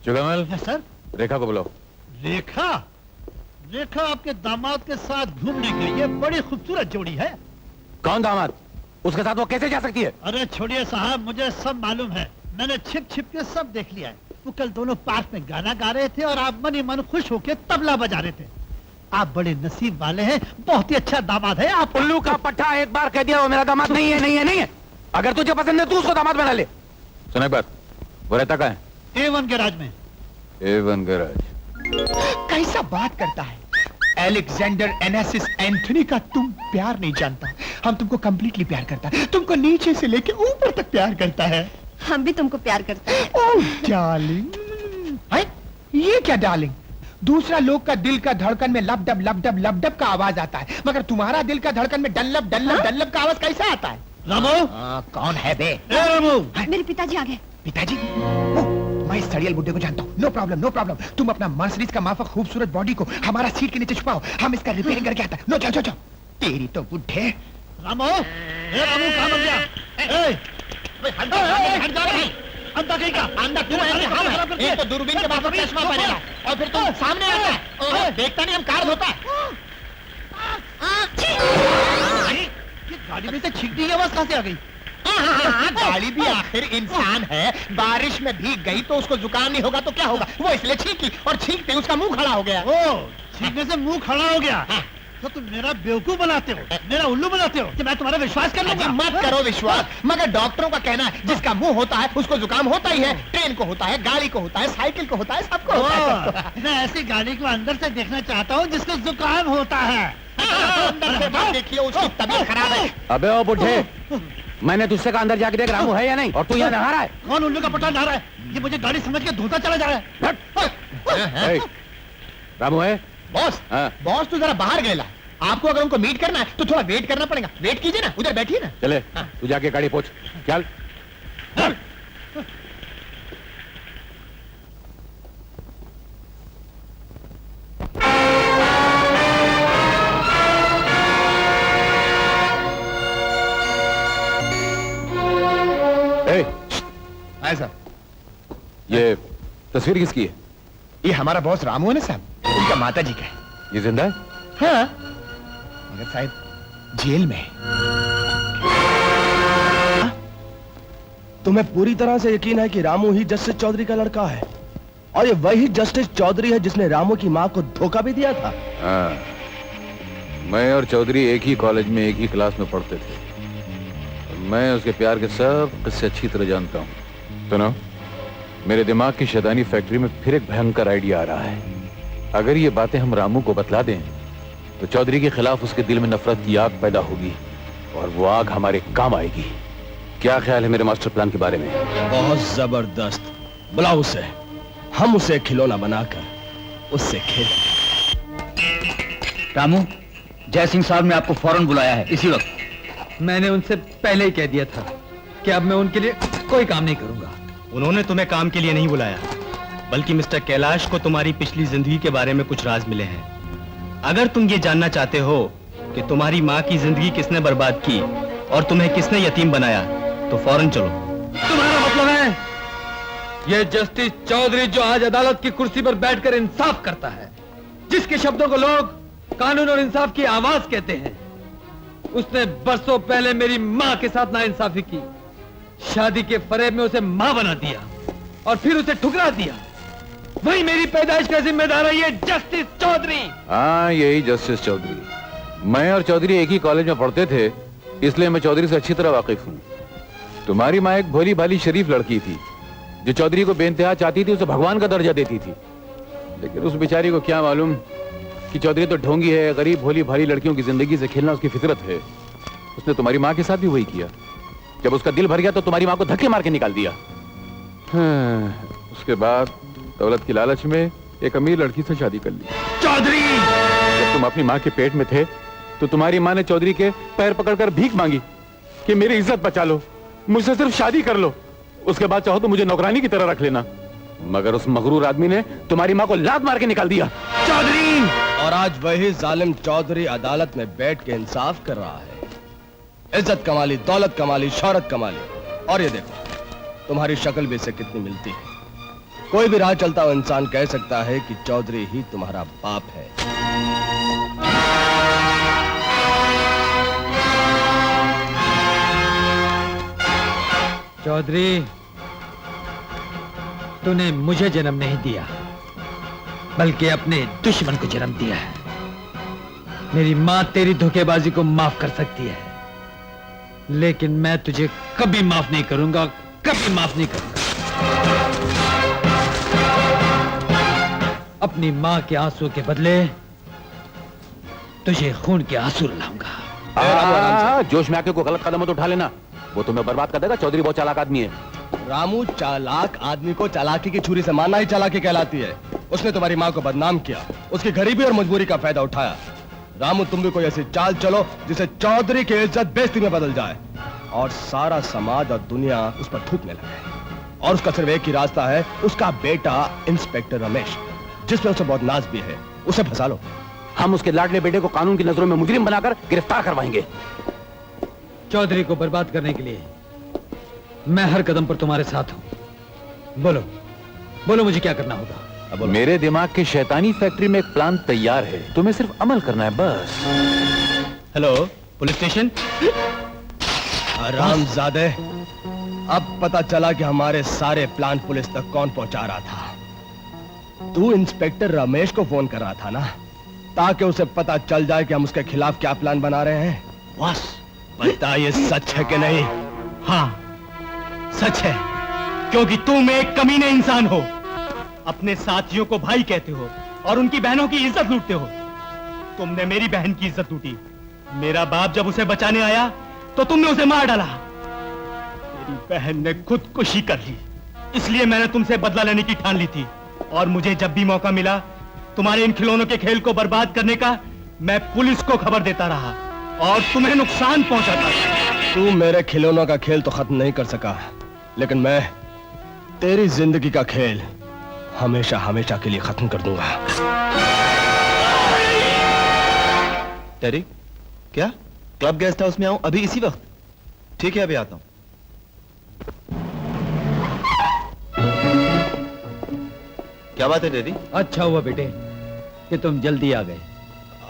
जुगलमल। Sir. रेखा को बुलाओ। रेखा? रेखा आपके दामाद के साथ घूमने गई है, बड़ी खूबसूरत जोड़ी है। कौन दामाद? उसके साथ वो कैसे जा सकती है? अरे छोड़िए साहब, मुझे सब मालूम है। मैंने छिप छिप के सब देख लिया है। वो कल दोनों पार्क में गाना गा रहे थे और आप मन ही मन खुश होकर तबला बजा रहे थे। आप बड़े नसीब वाले हैं, बहुत ही अच्छा दामाद है आप। उल्लू का पट्टा एक बार कह दिया वो मेरा दामाद नहीं है, नहीं है, नहीं है। अगर तुझे पसंद है तू उसको दामाद बना ले। सुना एक बात, वो रहता कहाँ है? A1 गैराज में। A1 garage? कैसा बात करता है? अलेक्जेंडर एनासिस एंथोनी का तुम प्यार नहीं जानता। हम तुमको कंप्लीटली प्यार करता है, तुमको नीचे से लेके ऊपर तक प्यार करता है। हम भी तुमको प्यार करते हैं। ओह डार्लिंग। ये क्या डार्लिंग? दूसरा लोग का दिल का धड़कन में लब डब का आवाज आता है, मगर तुम्हारा दिल का धड़कन में डल्लब का आवाज कैसा आता है? रामू। कौन है बे? रामू। मेरे पिताजी आ गए। पिताजी? मैं इस सड़ियल बुड्ढे को जानता हूँ। No problem. तुम अपना मर्सिडीज का माफक खूबसूरत बॉडी को हमारा सीट के नीचे छुपाओ, हम इसका रिपेयरिंग करके आता है। नो जाओ। तेरी तो बुड्ढे। रामू। रामू कहाँ बन गया? अंधा कहीं का? अंधा क्यों है? एक तो दूरबीन के माफक चश्मा पहनेगा और फिर तुम सामने आता है। देखता नहीं हम कार धोता है। गाड़ी में से छींकने की आवाज कहाँ से आ गई? गाड़ी भी आखिर इंसान है, बारिश में भीग गई तो उसको जुकाम नहीं होगा तो क्या होगा, वो इसलिए छींकी और छींकते उसका मुंह खड़ा हो गया। ओ, छींकने से मुंह खड़ा हो गया। तो तुम मेरा बेवकूफ बनाते हो, मेरा उल्लू बनाते हो कि मैं तुम्हारा विश्वास कर लूंगा। मत करो विश्वास, मगर डॉक्टरों का कहना है जिसका मुंह होता है उसको जुकाम होता ही है। ट्रेन को होता है, गाड़ी को होता है, साइकिल को होता है, सबको होता है। मैं ऐसी गाड़ी को अंदर से देखना चाहता हूँ जिसको जुकाम होता है। अंदर से बात देखिए, उसकी तबीयत खराब है। अबे ओ बुड्ढे, मैंने तुझसे कहा अंदर जाके देख रामू है या नहीं, और तू यहाँ नहा रहा है। कौन उल्लू का पट्टा नहा रहा है? ये मुझे गाड़ी समझ के धोता चला जा रहा है। रामू है? बॉस, बॉस तो जरा बाहर गया। आपको अगर उनको मीट करना है तो थोड़ा वेट करना पड़ेगा। वेट कीजिए ना, उधर बैठिए ना। चले, तू जाके गाड़ी पहुंच। चल। सर, ये तस्वीर किसकी है? ये हमारा बॉस रामू है ना साहब, उनका माता जी का है। ये जिंदा है? हाँ, मगर शायद जेल में। तुम्हें पूरी तरह से यकीन है कि रामू ही जस्टिस चौधरी का लड़का है, और ये वही जस्टिस चौधरी है जिसने रामू की मां को धोखा भी दिया था? हाँ, मैं और चौधरी एक ही कॉलेज में एक ही क्लास में पढ़ते थे। मैं उसके प्यार के सब किस्से अच्छी तरह जानता हूँ। सुनो, मेरे दिमाग की शैतानी फैक्ट्री में फिर एक भयंकर आइडिया आ रहा है। अगर ये बातें हम रामू को बतला दें तो चौधरी के खिलाफ उसके दिल में नफरत की आग पैदा होगी, और वो आग हमारे काम आएगी। क्या ख्याल है मेरे मास्टर प्लान के बारे में? बहुत जबरदस्त। बुलाओ उसे, हम उसे खिलौना बनाकर उससे खेलेंगे। रामू, जय सिंह साहब ने आपको फौरन बुलाया है इसी वक्त। मैंने उनसे पहले ही कह दिया था कि अब मैं उनके लिए कोई काम नहीं करूंगा। उन्होंने तुम्हें काम के लिए नहीं बुलाया, बल्कि मिस्टर कैलाश को तुम्हारी पिछली जिंदगी के बारे में कुछ राज मिले हैं। अगर तुम ये जानना चाहते हो कि तुम्हारी माँ की जिंदगी किसने बर्बाद की और तुम्हें किसने यतीम बनाया, तो फौरन चलो। तुम्हारा मतलब है ये जस्टिस चौधरी जो आज अदालत की कुर्सी पर बैठकर इंसाफ करता है, जिसके शब्दों को लोग कानून और इंसाफ की आवाज कहते हैं, उसने बरसों पहले मेरी माँ के साथ नाइंसाफी की, शादी के फरेब में उसे माँ बना दिया और फिर उसे ठुकरा दिया। वही मेरी पैदाइश का जिम्मेदार है ये जस्टिस चौधरी। हाँ, यही जस्टिस चौधरी। मैं और चौधरी एक ही कॉलेज में पढ़ते थे, इसलिए मैं चौधरी से अच्छी तरह वाकिफ हूँ। तुम्हारी माँ एक भोली भाली शरीफ लड़की थी जो चौधरी को बेइंतहा चाहती थी, उसे भगवान का दर्जा देती थी। लेकिन उस बेचारी को क्या मालूम कि चौधरी तो ढोंगी है, गरीब भोली भाली लड़कियों की जिंदगी से खेलना उसकी फितरत है। उसने तुम्हारी माँ के साथ भी वही किया। जब उसका दिल भर गया तो तुम्हारी माँ को धक्के मार के निकाल दिया। उसके बाद दौलत की लालच में एक अमीर लड़की से शादी कर ली। चौधरी, जब तुम अपनी माँ के पेट में थे तो तुम्हारी माँ ने चौधरी के पैर पकड़कर भीख मांगी कि मेरी इज्जत बचा लो, मुझसे सिर्फ शादी कर लो, उसके बाद चाहो तो मुझे नौकरानी की तरह रख लेना। मगर उस मगरूर आदमी ने तुम्हारी माँ को लात मार के निकाल दिया। चौधरी! और आज वही जालिम चौधरी अदालत में बैठ के इंसाफ कर रहा है। इज्जत कमा ली, दौलत कमा ली, शौहरत कमा ली, और ये देखो तुम्हारी शक्ल भी इससे कितनी मिलती है। कोई भी राह चलता हुआ इंसान कह सकता है कि चौधरी ही तुम्हारा बाप है। चौधरी, तूने मुझे जन्म नहीं दिया, बल्कि अपने दुश्मन को जन्म दिया है। मेरी मां तेरी धोखेबाजी को माफ कर सकती है, लेकिन मैं तुझे कभी माफ नहीं करूंगा, कभी माफ नहीं करूंगा। अपनी मां के आंसू के बदले तुझे खून के आंसू लाऊंगा। जोश में आके कोई गलत कदम मत उठा लेना, वो तुम्हें बर्बाद कर देगा। चौधरी बहुत चालाक आदमी है। रामू, चालाक आदमी को चालाकी की छुरी से मारना ही चालाकी कहलाती है। उसने तुम्हारी माँ को बदनाम किया, उसकी गरीबी और मजबूरी का फायदा उठाया। रामू, तुम भी कोई ऐसी चाल चलो जिसे चौधरी की इज्जत बेइज्जती में बदल जाए और सारा समाज और दुनिया उस पर थूकने लगे। और उसका सिर्फ एक ही रास्ता है, उसका बेटा इंस्पेक्टर रमेश, जिसमें उसे बहुत नाज भी है, उसे फंसा लो। हम उसके लाडले बेटे को कानून की नजरों में मुजरिम बनाकर गिरफ्तार करवाएंगे। चौधरी को बर्बाद करने के लिए मैं हर कदम पर तुम्हारे साथ हूं। बोलो बोलो, मुझे क्या करना होगा? मेरे दिमाग की शैतानी फैक्ट्री में एक प्लान तैयार है, तुम्हें सिर्फ अमल करना है बस। Hello, police station. हरामजादे, अब पता चला कि हमारे सारे प्लान पुलिस तक कौन पहुंचा रहा था। तू इंस्पेक्टर रमेश को फोन कर रहा था ना, ताकि उसे पता चल जाए कि हम उसके खिलाफ क्या प्लान बना रहे हैं। बस बता, ये सच है कि नहीं? हाँ, सच है, क्योंकि तुम एक कमीने इंसान हो। अपने साथियों को भाई कहते हो और उनकी बहनों की इज्जत लूटते हो। तुमने मेरी बहन की इज्जत लूटी। मेरा बाप जब उसे बचाने आया तो तुमने उसे मार डाला। मेरी बहन ने खुदकुशी कर ली, इसलिए मैंने तुमसे बदला लेने की ठान ली थी। और मुझे जब भी मौका मिला तुम्हारे इन खिलौनों के खेल को बर्बाद करने का, मैं पुलिस को खबर देता रहा और तुम्हें नुकसान पहुंचाता। तू मेरे खिलौनों का खेल तो खत्म नहीं कर सका, लेकिन मैं तेरी जिंदगी का खेल हमेशा हमेशा के लिए खत्म कर दूंगा। टेरी, क्या क्लब गेस्ट हाउस में आऊं अभी इसी वक्त? ठीक है, अभी आता हूं। क्या बात है टेरी? अच्छा हुआ बेटे कि तुम जल्दी आ गए।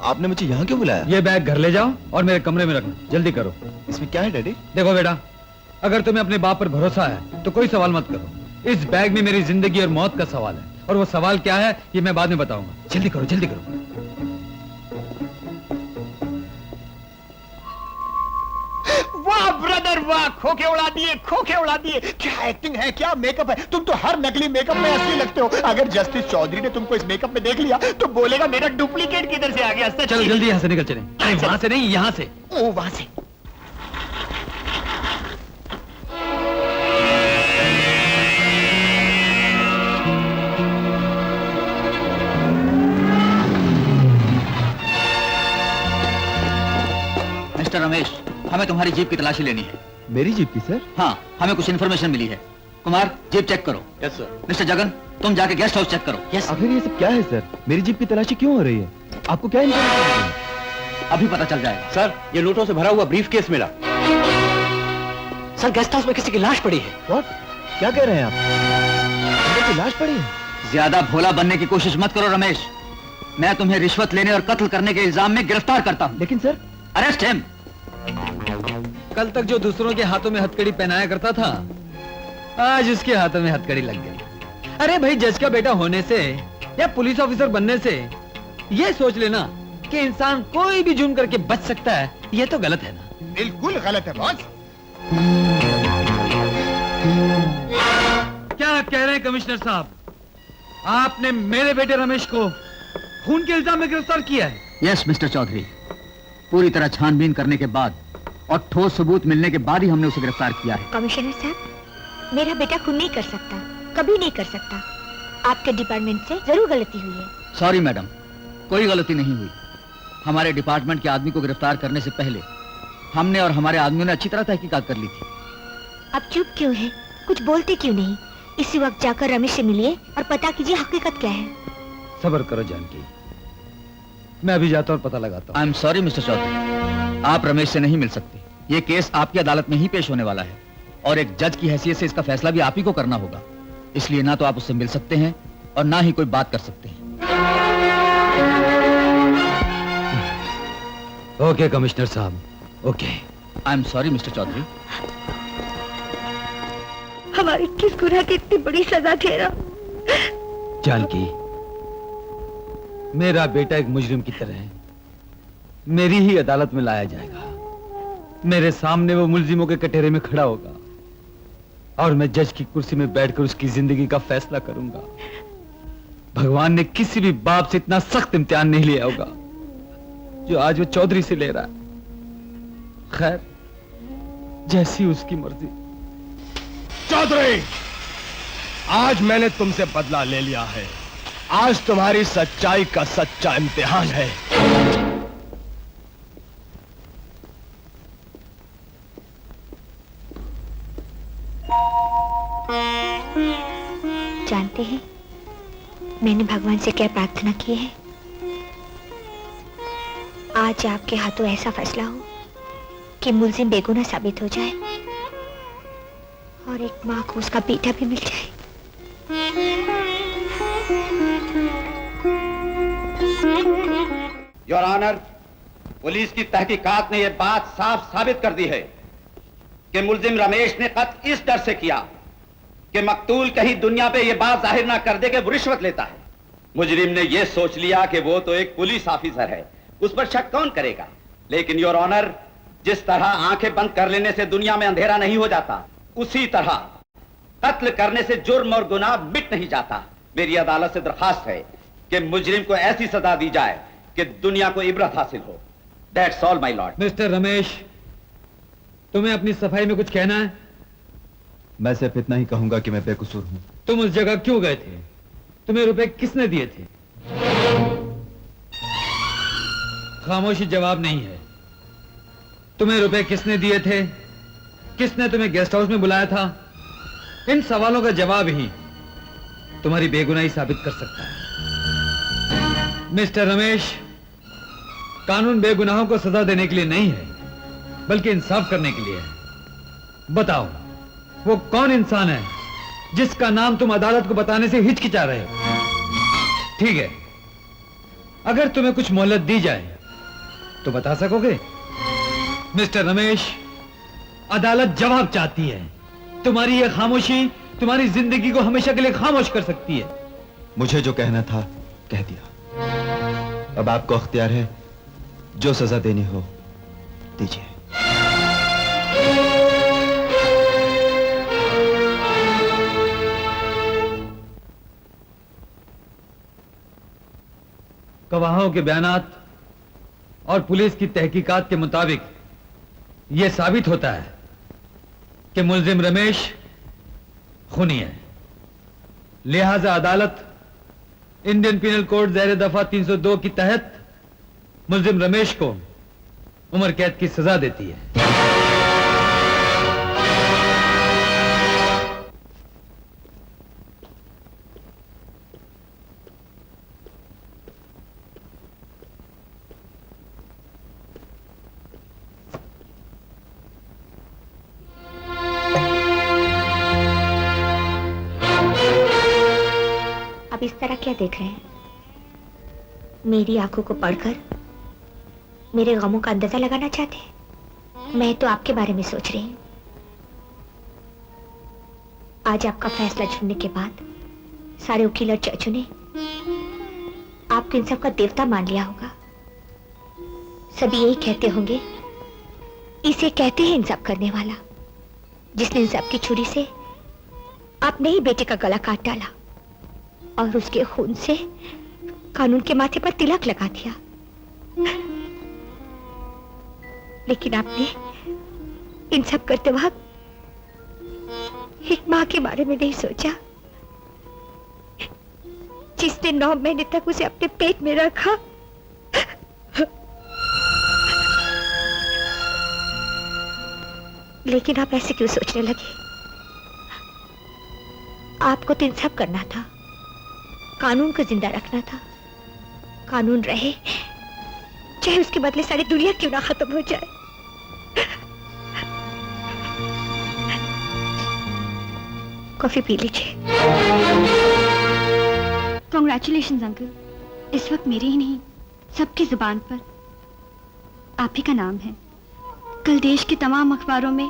आपने मुझे यहाँ क्यों बुलाया? ये बैग घर ले जाओ और मेरे कमरे में रखना, जल्दी करो। इसमें क्या है डैडी? देखो बेटा, अगर तुम्हें अपने बाप पर भरोसा है तो कोई सवाल मत करो। इस बैग में मेरी जिंदगी और मौत का सवाल है, और वो सवाल क्या है ये मैं बाद में बताऊंगा। जल्दी करो, जल्दी करो। वाह ब्रदर वाह, खोखे उड़ा दिए, खोखे उड़ा दिए। क्या एक्टिंग है, क्या मेकअप है। तुम तो हर नकली मेकअप में असली लगते हो। अगर जस्टिस चौधरी ने तुमको इस मेकअप में देख लिया तो बोलेगा मेरा डुप्लीकेट किधर से आ गया। चलो जल्दी यहाँ से निकल चले। अरे वहां से नहीं, यहाँ से। ओ, वहां से। मिस्टर रमेश, हमें तुम्हारी जीप की तलाशी लेनी है। मेरी जीप की सर? हाँ, हमें कुछ इन्फॉर्मेशन मिली है। कुमार, जीप चेक करो। Yes sir. मिस्टर जगन, तुम जाके गेस्ट हाउस चेक करो। यस। आखिर ये सब क्या है सर? मेरी जीप की तलाशी क्यों हो रही है? आपको क्या इन्फॉर्मेशन मिली है? अभी पता चल जाएगा। सर, ये लूटों से भरा हुआ ब्रीफ केस मिला। सर, गेस्ट हाउस में किसी की लाश पड़ी है। What? क्या कह रहे हैं आप? अंदर की लाश पड़ी है? ज्यादा भोला बनने की कोशिश मत करो रमेश। मैं तुम्हें रिश्वत लेने और कत्ल करने के इल्जाम में गिरफ्तार करता हूँ। लेकिन सर, अरेस्ट हिम। कल तक जो दूसरों के हाथों में हथकड़ी पहनाया करता था, आज उसके हाथों में हथकड़ी लग गई। अरे भाई, जज का बेटा होने से या पुलिस ऑफिसर बनने से ये सोच लेना कि इंसान कोई भी जुर्म करके बच सकता है, ये तो गलत है ना। बिल्कुल गलत है बॉस। क्या कह रहे हैं कमिश्नर साहब? आपने मेरे बेटे रमेश को खून के इल्जाम में गिरफ्तार किया है? यस मिस्टर चौधरी, पूरी तरह छानबीन करने के बाद और ठोस सबूत मिलने के बाद ही हमने उसे गिरफ्तार किया है। कमिश्नर साहब, मेरा बेटा खून नहीं कर सकता, कभी नहीं कर सकता। आपके डिपार्टमेंट से जरूर गलती हुई है। सॉरी मैडम, कोई गलती नहीं हुई। हमारे डिपार्टमेंट के आदमी को गिरफ्तार करने से पहले हमने और हमारे आदमियों ने अच्छी तरह तहकीकात कर ली थी। आप चुप क्यों हैं? कुछ बोलते क्यों नहीं? इसी वक्त जाकर रमेश से मिलिए और पता कीजिए हकीकत क्या है। सब्र करो जानकी, मैं अभी जाता और पता लगाता हूँ। I am sorry mister Chaudhary, आप रमेश से नहीं मिल सकते। ये केस आपकी अदालत में ही पेश होने वाला है और एक जज की हैसियत से इसका फैसला भी आप ही को करना होगा। इसलिए ना तो आप उससे मिल सकते हैं और ना ही कोई बात कर सकते हैं। Okay commissioner sahab, okay. I am sorry mister Chaudhary. हमारी किस गुनाह की इतनी बड़ी सजा दे रहा? जानकी, मेरा बेटा एक मुजरिम की तरह है, मेरी ही अदालत में लाया जाएगा। मेरे सामने वो मुलजिमों के कटहरे में खड़ा होगा और मैं जज की कुर्सी में बैठकर उसकी जिंदगी का फैसला करूंगा। भगवान ने किसी भी बाप से इतना सख्त इम्तिहान नहीं लिया होगा जो आज वो चौधरी से ले रहा है। खैर, जैसी उसकी मर्जी। चौधरी, आज मैंने तुमसे बदला ले लिया है। आज तुम्हारी सच्चाई का सच्चा इम्तिहान है। जानते हैं मैंने भगवान से क्या प्रार्थना की है? आज आपके हाथों ऐसा फैसला हो कि मुलजिम बेगुनाह साबित हो जाए और एक माँ को उसका बेटा भी मिल जाए। योर ऑनर, पुलिस की तहकीकात ने यह बात साफ साबित कर दी है कि मुलजिम रमेश ने कत्ल इस डर से किया कि मकतूल कहीं दुनिया पे यह बात जाहिर ना कर दे कि वो रिश्वत लेता है। मुजरिम ने यह सोच लिया कि वो तो एक पुलिस ऑफिसर है, उस पर शक कौन करेगा। लेकिन योर ऑनर, जिस तरह आंखें बंद कर लेने से दुनिया में अंधेरा नहीं हो जाता, उसी तरह कत्ल करने से जुर्म और गुनाह मिट नहीं जाता। मेरी अदालत से दरखास्त है कि मुजरिम को ऐसी सजा दी जाए कि दुनिया को इबरत हासिल हो। That's all my Lord. Mister Ramesh, तुम्हें अपनी सफाई में कुछ कहना है? मैं सिर्फ इतना ही कहूंगा कि मैं बेकसूर हूं। तुम उस जगह क्यों गए थे? तुम्हें रुपए किसने दिए थे? खामोशी जवाब नहीं है। तुम्हें रुपए किसने दिए थे? किसने तुम्हें गेस्ट हाउस में बुलाया था? इन सवालों का जवाब ही तुम्हारी बेगुनाही साबित कर सकता है। मिस्टर रमेश, कानून बेगुनाहों को सजा देने के लिए नहीं है, बल्कि इंसाफ करने के लिए है। बताओ, वो कौन इंसान है जिसका नाम तुम अदालत को बताने से हिचकिचा रहे हो? ठीक है, अगर तुम्हें कुछ मोहलत दी जाए तो बता सकोगे? मिस्टर रमेश, अदालत जवाब चाहती है। तुम्हारी यह खामोशी तुम्हारी जिंदगी को हमेशा के लिए खामोश कर सकती है। मुझे जो कहना था कह दिया। अब आपको अख्तियार है, जो सजा देनी हो दीजिए। गवाहों के बयानात और पुलिस की तहकीकात के मुताबिक यह साबित होता है कि मुलजिम रमेश खूनी है। लिहाजा अदालत इंडियन पिनल कोड ज़ैर दफा 302 के तहत मुलजिम रमेश को उम्र कैद की सजा देती है। अब इस तरह क्या देख रहे हैं? मेरी आंखों को पढ़कर मेरे गमों का अंदाजा लगाना चाहते हैं? मैं तो आपके बारे में सोच रही हूं। आज आपका फैसला सुनने के बाद सारे वकील और जजों ने आपको इन सब का देवता मान लिया होगा। सभी यही कहते होंगे, इसे कहते हैं इंसाफ करने वाला, जिसने इंसाफ की छुरी से अपने ही बेटे का गला काट डाला और उसके खून से कानून के माथे पर तिलक लगा दिया। लेकिन आपने इन सब करते वक्त एक मां के बारे में नहीं सोचा, जिसने 9 महीने तक उसे अपने पेट में रखा। लेकिन आप ऐसे क्यों सोचने लगे? आपको तो इंसाफ करना था, कानून को जिंदा रखना था। कानून रहे, चाहे उसके बदले सारी दुनिया क्यों ना खत्म हो जाए। कॉफी पी लीजिए। Congratulation uncle. इस वक्त मेरी ही नहीं, सबकी जुबान पर आप ही का नाम है। कल देश के तमाम अखबारों में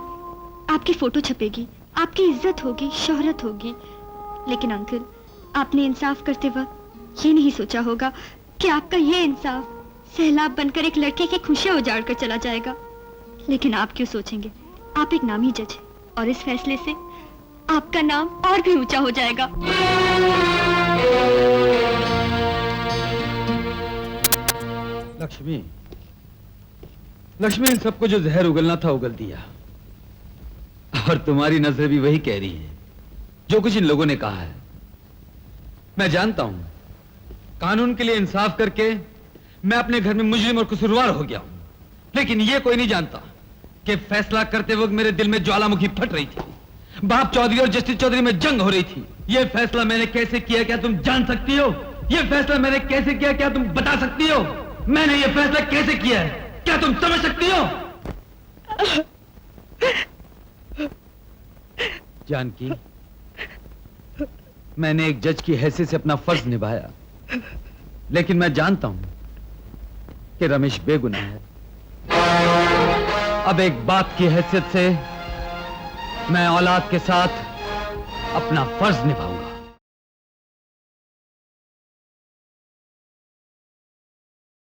आपकी फोटो छपेगी, आपकी इज्जत होगी, शोहरत होगी। लेकिन अंकल, आपने इंसाफ करते वक्त ये नहीं सोचा होगा कि आपका ये इंसाफ सैलाब बनकर एक लड़के की खुशियां उजाड़ कर चला जाएगा। लेकिन आप क्यों सोचेंगे? आप एक नामी जज हैं और इस फैसले से आपका नाम और भी ऊंचा हो जाएगा। लक्ष्मी, लक्ष्मी, इन सबको जो जहर उगलना था उगल दिया। और तुम्हारी नजर भी वही कह रही है जो कुछ इन लोगों ने कहा है। मैं जानता हूं, कानून के लिए इंसाफ करके मैं अपने घर में मुजरिम और कसूरवार हो गया हूं, लेकिन यह कोई नहीं जानता कि फैसला करते वक्त मेरे दिल में ज्वालामुखी फट रही थी। बाप चौधरी और जस्टिस चौधरी में जंग हो रही थी। यह फैसला मैंने कैसे किया, क्या तुम जान सकती हो? यह फैसला मैंने कैसे किया, क्या तुम बता सकती हो? मैंने यह फैसला कैसे किया है, क्या तुम समझ सकती हो? जानकी, मैंने एक जज की हैसियत से अपना फर्ज निभाया, लेकिन मैं जानता हूं कि रमेश बेगुनाह है। अब एक बाप की हैसियत से मैं औलाद के साथ अपना फर्ज निभाऊंगा।